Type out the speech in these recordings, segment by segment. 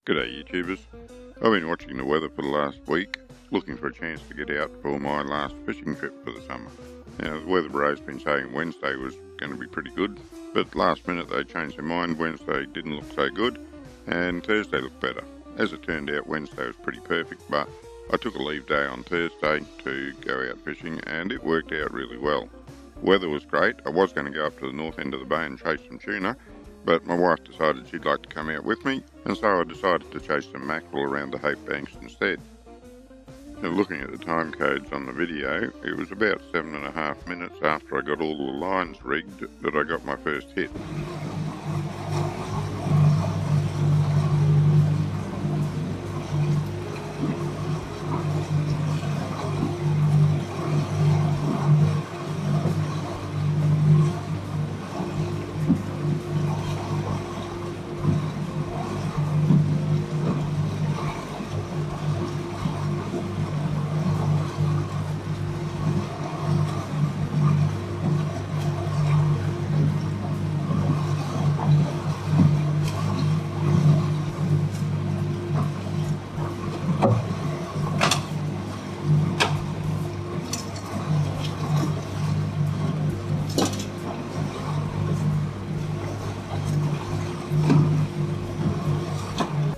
G'day YouTubers. I've been watching the weather for the last week, looking for a chance to get out for my last fishing trip for the summer. Now the weather bureau's been saying Wednesday was going to be pretty good, but last minute they changed their mind. Wednesday didn't look so good and Thursday looked better. As it turned out, Wednesday was pretty perfect, but I took a leave day on Thursday to go out fishing and it worked out really well. The weather was great. I was going to go up to the north end of the bay and chase some tuna, but my wife decided she'd like to come out with me, and so I decided to chase some mackerel around the Hope Banks instead. Now, looking at the time codes on the video, it was about 7.5 minutes after I got all the lines rigged that I got my first hit.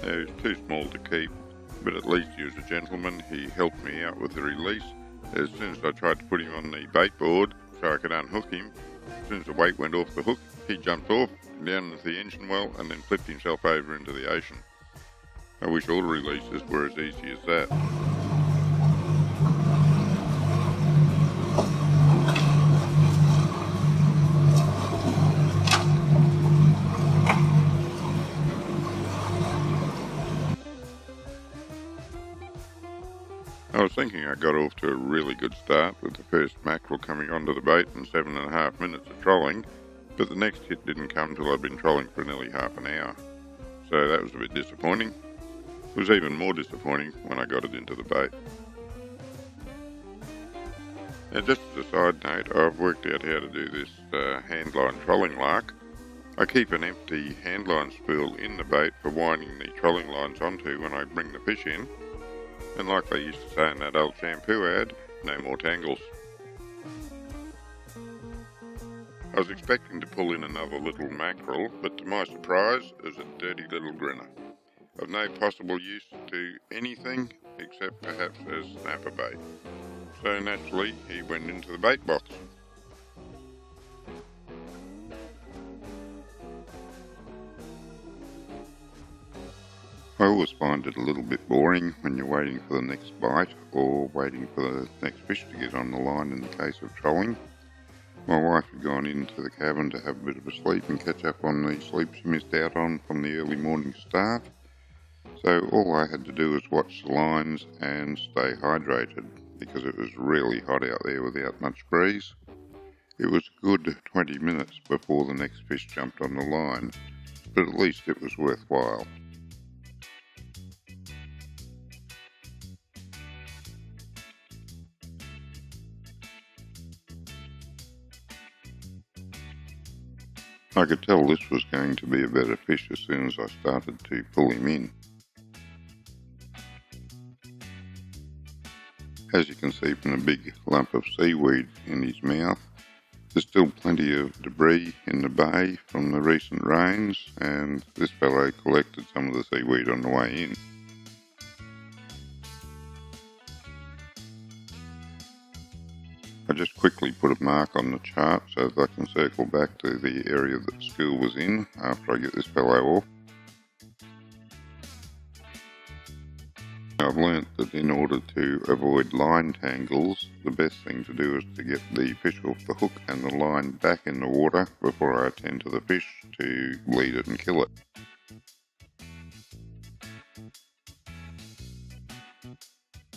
He was too small to keep, but at least he was a gentleman. He helped me out with the release. As soon as I tried to put him on the bait board so I could unhook him, as soon as the weight went off the hook, he jumped off, down into the engine well, and then flipped himself over into the ocean. I wish all releases were as easy as that. I was thinking I got off to a really good start with the first mackerel coming onto the bait in 7.5 minutes of trolling, but the next hit didn't come till I'd been trolling for nearly half an hour. So that was a bit disappointing. It was even more disappointing when I got it into the bait. Now, just as a side note, I've worked out how to do this handline trolling lark. I keep an empty handline spool in the bait for winding the trolling lines onto when I bring the fish in. And like they used to say in that old shampoo ad, no more tangles. I was expecting to pull in another little mackerel, but to my surprise, it was a dirty little grinner. Of no possible use to anything except perhaps as snapper bait. So naturally, he went into the bait box. I always find it a little bit boring when you're waiting for the next bite or waiting for the next fish to get on the line in the case of trolling. My wife had gone into the cabin to have a bit of a sleep and catch up on the sleep she missed out on from the early morning start. So all I had to do was watch the lines and stay hydrated because it was really hot out there without much breeze. It was a good 20 minutes before the next fish jumped on the line, but at least it was worthwhile. I could tell this was going to be a better fish as soon as I started to pull him in. As you can see from the big lump of seaweed in his mouth, there's still plenty of debris in the bay from the recent rains, and this fellow collected some of the seaweed on the way in. I just quickly put a mark on the chart so that I can circle back to the area that the school was in after I get this fellow off. I've learnt that in order to avoid line tangles, the best thing to do is to get the fish off the hook and the line back in the water before I attend to the fish to lead it and kill it.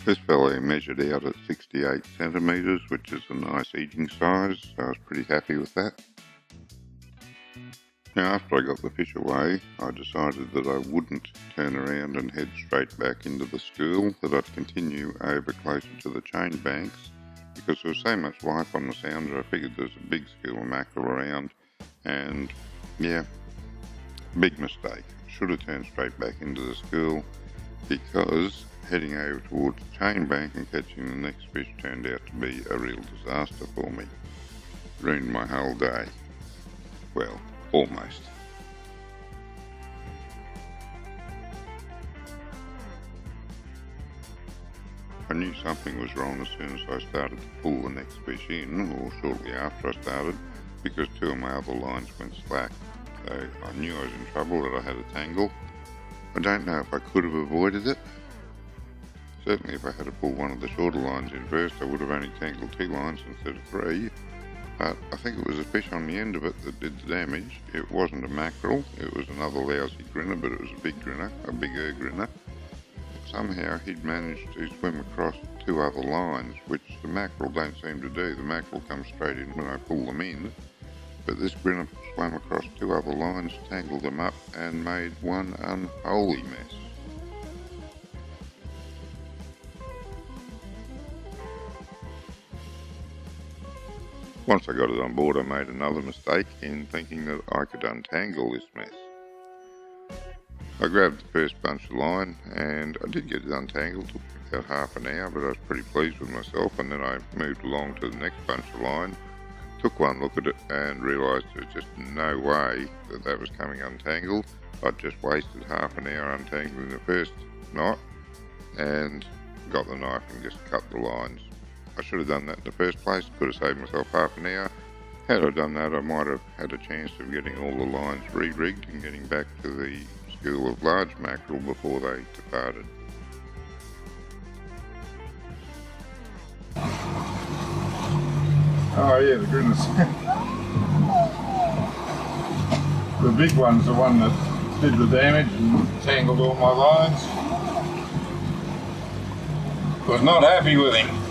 This fellow measured out at 68 centimetres, which is a nice eating size, so I was pretty happy with that. Now after I got the fish away, I decided that I wouldn't turn around and head straight back into the school, that I'd continue over closer to the chain banks, because there was so much life on the sounder. I figured there's a big school of mackerel around, and yeah, big mistake. should have turned straight back into the school because heading over towards the chain bank and catching the next fish turned out to be a real disaster for me. Ruined my whole day. Well, almost. I knew something was wrong as soon as I started to pull the next fish in, or shortly after I started, because two of my other lines went slack. So I knew I was in trouble, that I had a tangle. I don't know if I could have avoided it. Certainly if I had to pull one of the shorter lines in first, I would have only tangled 2 lines instead of 3. But I think it was a fish on the end of it that did the damage. It wasn't a mackerel, it was another lousy grinner, but it was a big grinner, a bigger grinner. Somehow he'd managed to swim across 2 other lines, which the mackerel don't seem to do. The mackerel comes straight in when I pull them in, but this grinner swam across 2 other lines, tangled them up, and made one unholy mess. Once I got it on board, I made another mistake in thinking that I could untangle this mess. I grabbed the first bunch of line and I did get it untangled. It took about half an hour, but I was pretty pleased with myself, and then I moved along to the next bunch of line, took one look at it and realised there was just no way that that was coming untangled. I'd just wasted half an hour untangling the first knot and got the knife and just cut the lines. I should have done that in the first place, could have saved myself half an hour. Had I done that, I might have had a chance of getting all the lines re-rigged and getting back to the school of large mackerel before they departed. Oh yeah, the goodness. The big one's the one that did the damage and tangled all my lines. Was not happy with him.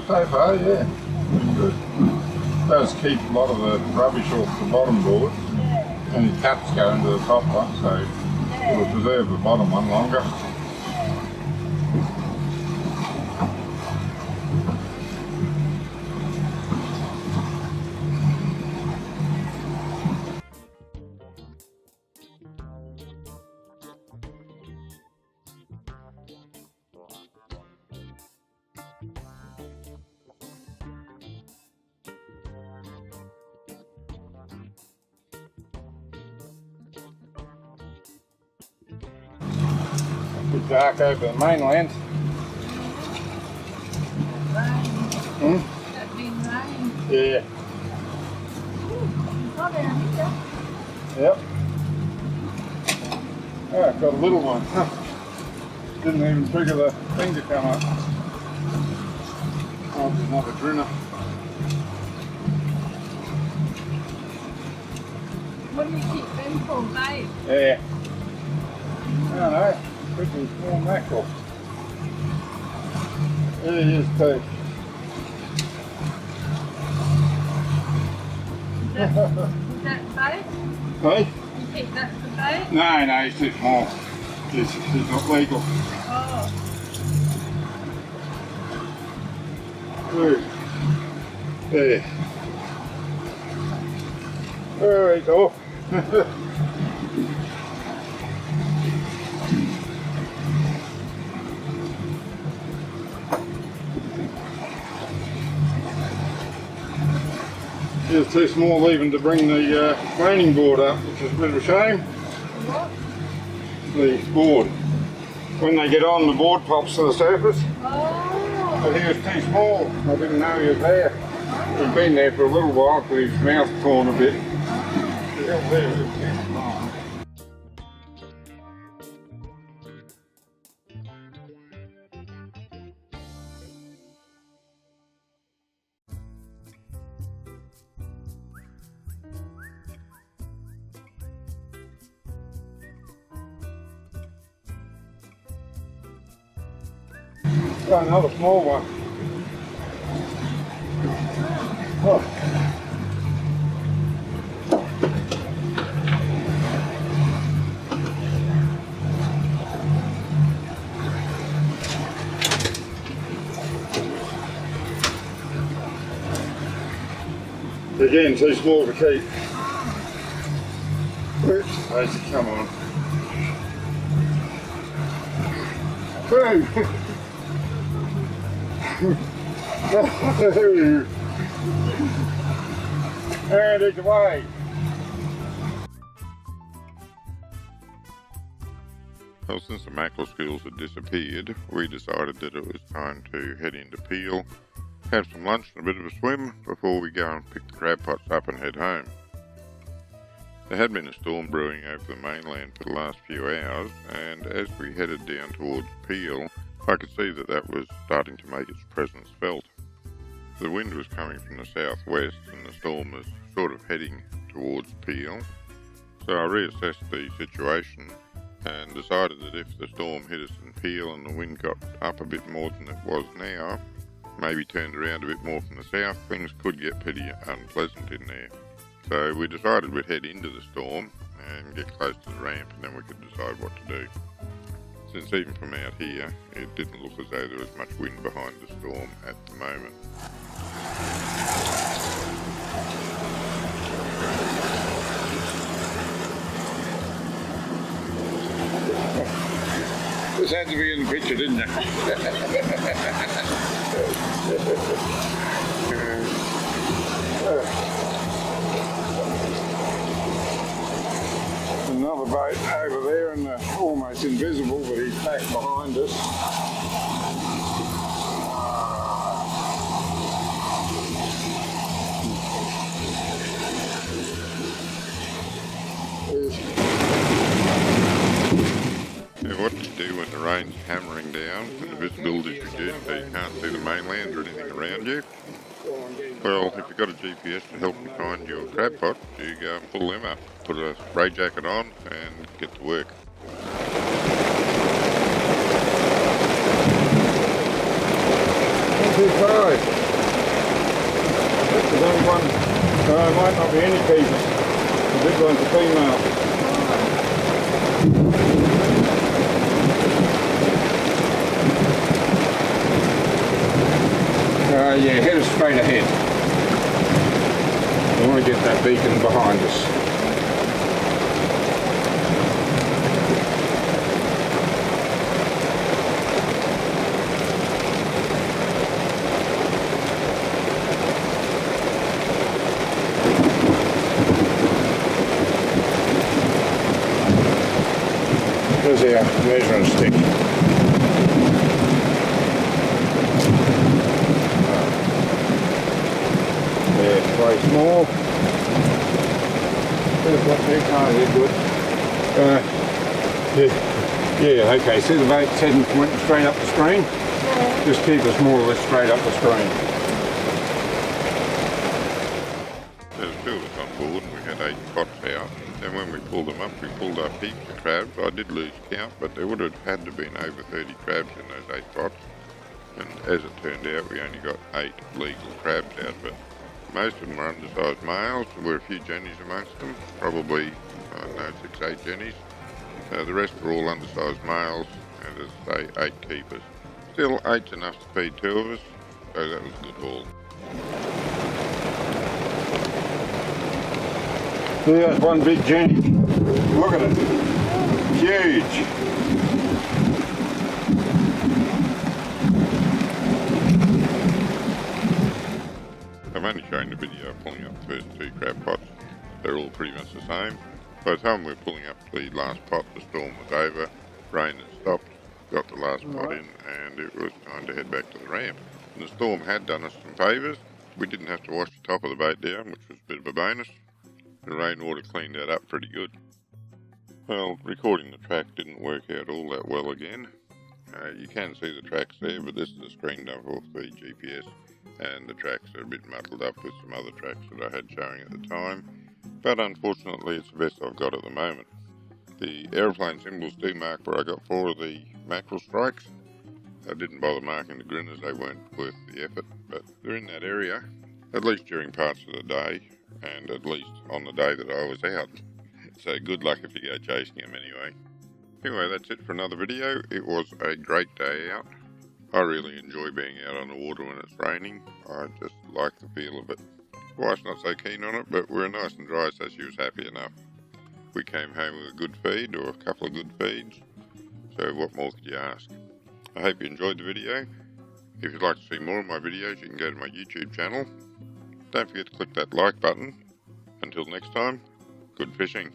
So far, yeah, been good. Does keep a lot of the rubbish off the bottom board, and the cuts go into the top one, so it'll preserve the bottom one longer. Bit dark over the mainland. Rain. That's been rain. Yeah. Not down here. Yep. Oh, I've got a little one. Didn't even trigger the thing to come up. Oh, there's another grinner. What do you keep them for, mate? Yeah. I don't know. Pretty small mackerel. There he is too. Is that bait? Hey? You keep that for bait? No, he's too small. He's not legal. Oh. Good. There. There we go. It's too small even to bring the reining board up, which is a bit of a shame. What? The board. When they get on, the board pops to the surface. Oh. But he was too small. I didn't know he was there. He'd been there for a little while with his mouth torn a bit. Got another small one. Oh. Again, too small to keep. Oops, Daisy, come on. Boom! And it's away. Well, since the mackerel schools had disappeared, we decided that it was time to head into Peel, have some lunch and a bit of a swim before we go and pick the crab pots up and head home. There had been a storm brewing over the mainland for the last few hours, and as we headed down towards Peel, I could see that that was starting to make its presence felt. The wind was coming from the southwest and the storm was sort of heading towards Peel, so I reassessed the situation and decided that if the storm hit us in Peel and the wind got up a bit more than it was now, maybe turned around a bit more from the south, things could get pretty unpleasant in there. So we decided we'd head into the storm and get close to the ramp, and then we could decide what to do. Since even from out here, it didn't look as though there was much wind behind the storm at the moment. This had to be in the picture, didn't it? Another boat over there and almost invisible, but he's back behind us. Now, what do you do when the rain's hammering down and the visibility is reduced so you can't see the mainland or anything around you? Well, if you've got a GPS to help you find your crab pot, you go and pull them up, put a ray jacket on and get to work. Not too far. There's only one. There might not be any keepers. The big one's a female. Yeah, head us straight ahead. We want to get that beacon behind us. There's our measuring stick. Very small. There's what they can't get good. Yeah, okay, see the boat heading straight up the screen? Yeah. Just keep us more or less straight up the screen. There was 2 of us on board and we had 8 pots out. And when we pulled them up, we pulled up heaps of crabs. I did lose count, but there would have had to have been over 30 crabs in those 8 pots. And as it turned out, we only got 8 legal crabs out of it. Most of them were undersized males. There were a few jennies amongst them, probably, I don't know, 6-8 jennies. The rest were all undersized males, and as I say, 8 keepers. Still, 8's enough to feed 2 of us, so that was a good haul. Yeah, that's one big jenny. Look at it. Huge. I'm only showing the video of pulling up the first 2 crab pots. They're all pretty much the same. By the time we were pulling up the last pot, the storm was over, rain had stopped, got the last pot in, and it was time to head back to the ramp. And the storm had done us some favours. We didn't have to wash the top of the boat down, which was a bit of a bonus. The rainwater cleaned that up pretty good. Well, recording the track didn't work out all that well again. You can see the tracks there, but this is a screen dump off the GPS, and the tracks are a bit muddled up with some other tracks that I had showing at the time, but unfortunately it's the best I've got at the moment. The aeroplane symbols do mark where I got 4 of the mackerel strikes, I didn't bother marking the grin as they weren't worth the effort, but they're in that area, at least during parts of the day, and at least on the day that I was out. So good luck if you go chasing them anyway. Anyway, that's it for another video. It was a great day out. I really enjoy being out on the water when it's raining. I just like the feel of it. Wife's not so keen on it, but we're nice and dry, so she was happy enough. We came home with a good feed, or a couple of good feeds, so what more could you ask? I hope you enjoyed the video. If you'd like to see more of my videos, you can go to my YouTube channel. Don't forget to click that like button. Until next time, good fishing.